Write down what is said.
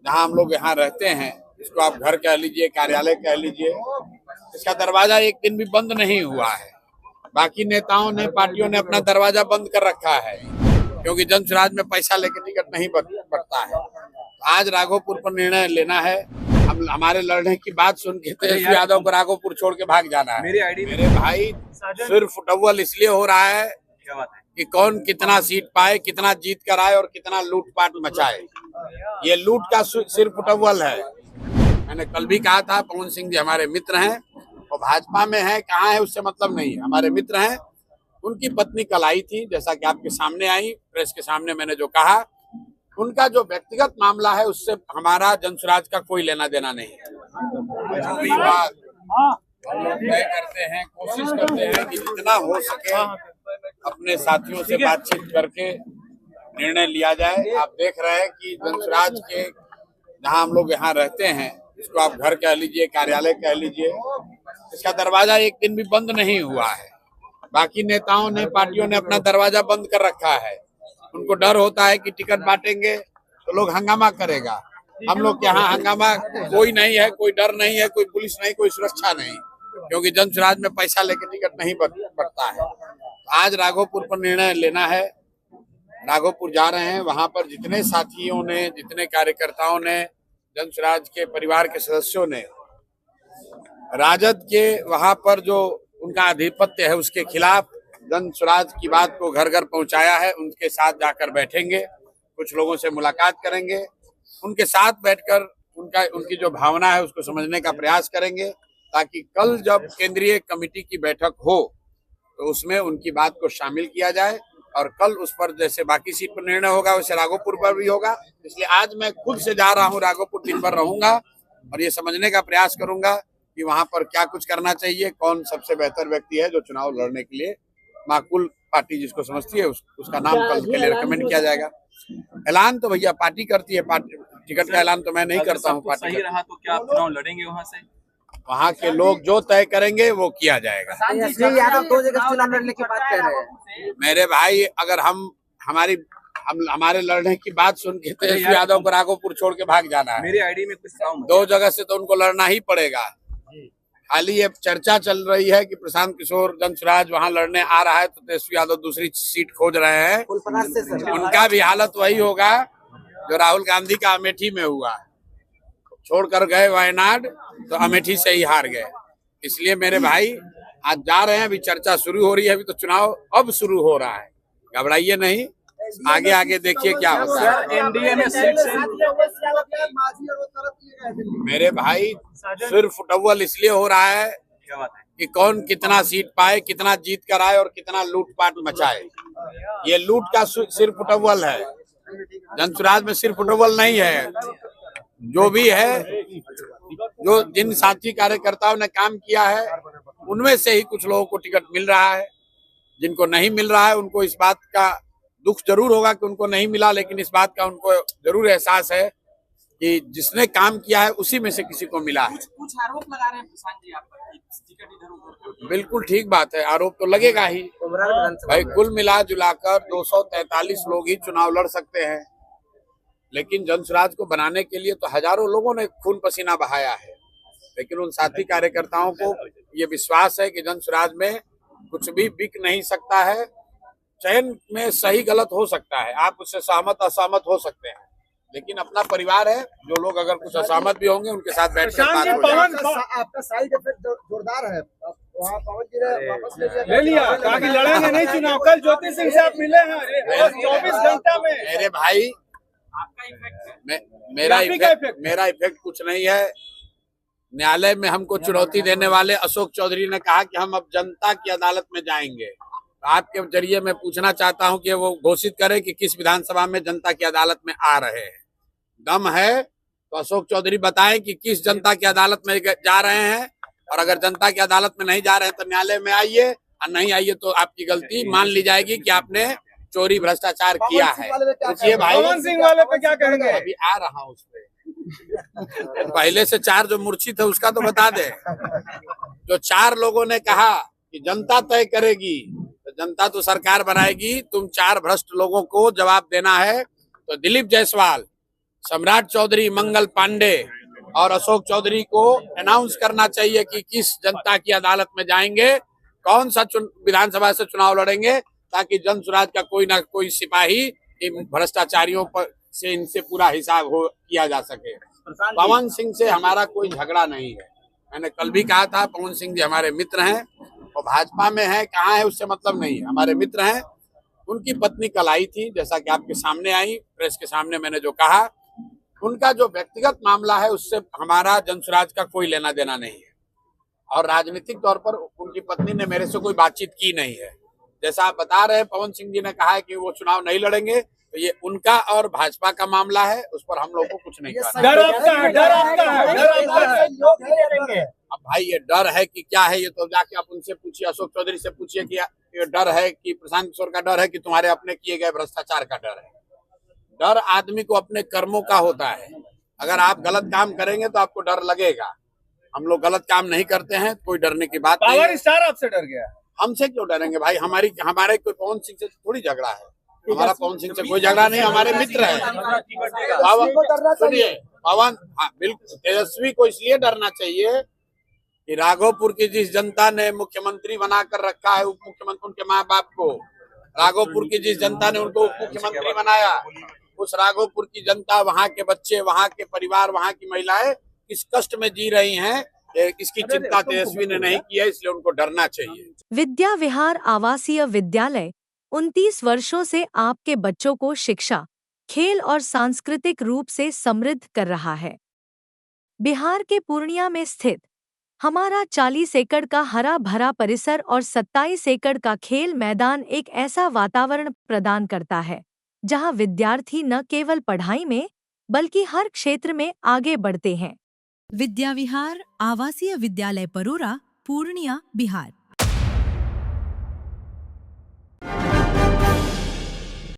जहाँ हम लोग यहाँ रहते हैं, इसको आप घर कह लीजिए, कार्यालय कह लीजिए, इसका दरवाजा एक दिन भी बंद नहीं हुआ है। बाकी नेताओं ने, पार्टियों ने अपना दरवाजा बंद कर रखा है क्योंकि जन स्वराज में पैसा लेकर टिकट नहीं बढ़ता है। आज राघोपुर पर निर्णय लेना है। हमारे लड़ने की बात सुन के तेजस्वी यादव को राघोपुर छोड़ के भाग जाना है। मेरे भाई सिर्फ फुटबॉल इसलिए हो रहा है कि कौन कितना सीट पाए, कितना जीत कर आए और कितना लूटपाट मचाए। ये लूट का सिर्फ फुटबॉल है। मैंने कल भी कहा था, पवन सिंह जी हमारे मित्र हैं और भाजपा में है, कहाँ है उससे मतलब नहीं है, हमारे मित्र हैं। उनकी पत्नी कल आई थी, जैसा कि आपके सामने आई, प्रेस के सामने मैंने जो कहा, उनका जो व्यक्तिगत मामला है उससे हमारा जन स्वराज का कोई लेना देना नहीं है। जो भी बात हम लोग तय करते हैं, कोशिश करते हैं कि जितना हो सके अपने साथियों से बातचीत करके निर्णय लिया जाए। आप देख रहे हैं कि जन स्वराज के जहाँ हम लोग यहाँ रहते हैं, इसको आप घर कह लीजिए, कार्यालय कह लीजिए, इसका दरवाजा एक दिन भी बंद नहीं हुआ है। बाकी नेताओं ने, पार्टियों ने अपना दरवाजा बंद कर रखा है। उनको डर होता है कि टिकट बांटेंगे तो लोग हंगामा करेगा। हम लोग के यहाँ हंगामा कोई नहीं है, कोई डर नहीं है, कोई पुलिस नहीं, कोई सुरक्षा नहीं, क्योंकि जन स्वराज में पैसा लेकर टिकट नहीं बढ़ता है। आज राघोपुर पर निर्णय लेना है। राघोपुर जा रहे हैं। वहां पर जितने साथियों ने, जितने कार्यकर्ताओं ने, जन स्वराज के परिवार के सदस्यों ने राजद के वहां पर जो उनका आधिपत्य है उसके खिलाफ जन स्वराज की बात को घर घर पहुंचाया है, उनके साथ जाकर बैठेंगे, कुछ लोगों से मुलाकात करेंगे, उनके साथ बैठकर उनकी जो भावना है उसको समझने का प्रयास करेंगे, ताकि कल जब केंद्रीय कमेटी की बैठक हो तो उसमें उनकी बात को शामिल किया जाए। और कल उस पर जैसे बाकी सीट पर निर्णय होगा वैसे राघोपुर पर भी होगा। इसलिए आज मैं खुद से जा रहा हूँ राघोपुर, दिन भर रहूंगा और ये समझने का प्रयास करूंगा कि वहां पर क्या कुछ करना चाहिए, कौन सबसे बेहतर व्यक्ति है जो चुनाव लड़ने के लिए माकूल पार्टी जिसको समझती है उसका नाम कल के लिए रिकमेंड किया जाएगा। ऐलान तो भैया पार्टी करती है, पार्टी टिकट का ऐलान तो मैं नहीं करता हूँ। पार्टी सही रहा तो क्या आप चुनाव लड़ेंगे वहाँ से? वहाँ के लोग जो तय करेंगे वो किया जाएगा। यादव 2 जगह चुनाव लड़ने की बात कर रहे हैं। मेरे भाई, अगर हमारे लड़ने की बात सुन के तेजस्वी यादव को राघोपुर छोड़ के भाग जाना है। मेरी आईडी में कुछ 2 जगह से तो उनको लड़ना ही पड़ेगा। खाली ये चर्चा चल रही है कि प्रशांत किशोर जन स्वराज वहाँ लड़ने आ रहा है तो तेजस्वी यादव दूसरी सीट खोज रहे हैं। उनका भी हालत वही होगा जो राहुल गांधी का अमेठी में हुआ, छोड़कर गए वायनाड तो अमेठी से ही हार गए। इसलिए मेरे भाई आज जा रहे हैं, अभी चर्चा शुरू हो रही है, अभी तो चुनाव अब शुरू हो रहा है, घबराइए नहीं, आगे आगे देखिए क्या होता है। एनडीए में सीट मेरे भाई सिर्फ फुटबॉल इसलिए हो रहा है कि कौन कितना सीट पाए, कितना जीत कर आए और कितना लूटपाट मचाए। ये लूट का सिर्फ फुटबॉल है। जन स्वराज में सिर्फ फुटबॉल नहीं है। जो भी है, जो जिन साथी कार्यकर्ताओं ने काम किया है उनमें से ही कुछ लोगों को टिकट मिल रहा है। जिनको नहीं मिल रहा है उनको इस बात का दुख जरूर होगा कि उनको नहीं मिला, लेकिन इस बात का उनको जरूर एहसास है कि जिसने काम किया है उसी में से किसी को मिला है। कुछ आरोप लगा रहे हैं प्रशांत जी आप पर, टिकट इधर उधर। बिल्कुल ठीक बात है, आरोप तो लगेगा ही भाई। कुल मिला जुलाकर 243 लोग ही चुनाव लड़ सकते हैं, लेकिन जन स्वराज को बनाने के लिए तो हजारों लोगों ने खून पसीना बहाया है। लेकिन उन साथी कार्यकर्ताओं को ये विश्वास है कि जन स्वराज में कुछ भी बिक नहीं सकता है। चयन में सही गलत हो सकता है, आप उससे सहमत असहमत हो सकते हैं, लेकिन अपना परिवार है। जो लोग अगर कुछ असहमत भी होंगे उनके साथ बैठकर बात हो जाएगी। आपका साइड इफेक्ट जोरदार है। वहाँ पवन जी ने वापस ले लिया, कहा कि लड़ेंगे नहीं चुनाव। कल ज्योति सिंह से आप मिले हैं 24 घंटा में। मेरे भाई, मेरा इफेक्ट कुछ नहीं है। न्यायालय में हमको चुनौती देने वाले अशोक चौधरी ने कहा कि हम अब जनता की अदालत में जाएंगे। आपके जरिए मैं पूछना चाहता हूं कि वो घोषित करें कि किस विधानसभा में जनता की अदालत में आ रहे हैं। दम है तो अशोक चौधरी बताएं कि किस जनता की अदालत में जा रहे हैं, और अगर जनता की अदालत में नहीं जा रहे हैं तो न्यायालय में आइए, और नहीं आइए तो आपकी गलती मान ली जाएगी कि आपने चोरी भ्रष्टाचार किया है। पूछिए भाई, पवन सिंह वाले पे क्या कहेंगे? अभी आ रहा हूँ उस पे। पहले से 4 जो मूर्छित है उसका तो बता दे। जो 4 लोगों ने कहा कि जनता तय करेगी, तो जनता तो सरकार बनाएगी। तुम 4 भ्रष्ट लोगों को जवाब देना है। तो दिलीप जायसवाल सम्राट चौधरी, मंगल पांडे और अशोक चौधरी को अनाउंस करना चाहिए कि किस जनता की अदालत में जाएंगे, कौन सा विधानसभा से चुनाव लड़ेंगे, ताकि जन स्वराज का कोई ना कोई सिपाही इन भ्रष्टाचारियों पर से इनसे पूरा हिसाब किया जा सके। पवन सिंह से हमारा कोई झगड़ा नहीं है। मैंने कल भी कहा था, पवन सिंह जी हमारे मित्र हैं और भाजपा में है, कहाँ है उससे मतलब नहीं है, हमारे मित्र हैं। उनकी पत्नी कल आई थी, जैसा कि आपके सामने आई, प्रेस के सामने मैंने जो कहा, उनका जो व्यक्तिगत मामला है उससे हमारा जन स्वराज का कोई लेना देना नहीं है और राजनीतिक तौर पर उनकी पत्नी ने मेरे से कोई बातचीत की नहीं है। जैसा आप बता रहे हैं, पवन सिंह जी ने कहा है कि वो चुनाव नहीं लड़ेंगे, तो ये उनका और भाजपा का मामला है, उस पर हम लोग को कुछ नहीं कहना। डर आपका है, डर आपका है, डर आपका है। लोग नहीं लड़ेंगे। अब भाई ये डर है कि क्या है, ये तो जाके आप उनसे पूछिए, अशोक चौधरी से पूछिए कि ये डर है कि प्रशांत किशोर का डर है कि तुम्हारे अपने किए गए भ्रष्टाचार का डर है। डर आदमी को अपने कर्मों का होता है। अगर आप गलत काम करेंगे तो आपको डर लगेगा। हम लोग गलत काम नहीं करते हैं, कोई डरने की बात नहीं पावर है। स्टार आपसे डर गया। हमसे क्यों डरेंगे भाई? हमारे कोई पवन सिंह से थोड़ी झगड़ा है। हमारा पवन सिंह से कोई झगड़ा नहीं, हमारे मित्र है। सुनिए, पवन, हाँ बिल्कुल, तेजस्वी को इसलिए डरना चाहिए कि राघोपुर की जिस जनता ने मुख्यमंत्री बनाकर रखा है, उप मुख्यमंत्री, उनके माँ बाप को, राघोपुर की जिस जनता ने उनको उप मुख्यमंत्री बनाया, उस राघोपुर की जनता, वहाँ के बच्चे, वहाँ के परिवार, वहाँ की महिलाएं किस कष्ट में जी रही हैं, इसकी चिंता तेजस्वी ने नहीं की है, इसलिए उनको डरना चाहिए। विद्या विहार आवासीय विद्यालय 29 वर्षों से आपके बच्चों को शिक्षा, खेल और सांस्कृतिक रूप से समृद्ध कर रहा है। बिहार के पूर्णिया में स्थित हमारा 40 एकड़ का हरा भरा परिसर और 27 एकड़ का खेल मैदान एक ऐसा वातावरण प्रदान करता है जहां विद्यार्थी न केवल पढ़ाई में बल्कि हर क्षेत्र में आगे बढ़ते हैं। विद्या विहार आवासीय विद्यालय परोरा, पूर्णिया, बिहार।